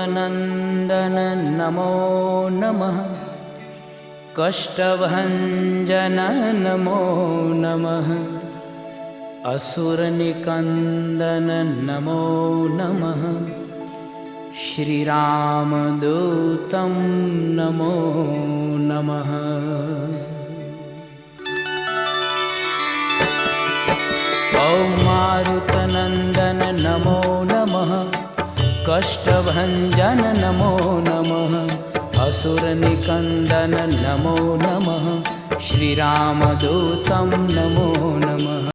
मारुतनन्दन नमो नमः। कष्टभञ्जन नमो नमः। असुरनिकन्दन नमो नमः। श्रीरामदूतं नमो नमः। ॐ मारुतनन्दन नमो नमः। कष्टभञ्जन नमो नमः। असुरनिकन्दन नमो नमः। श्रीरामदूतं नमो नमः।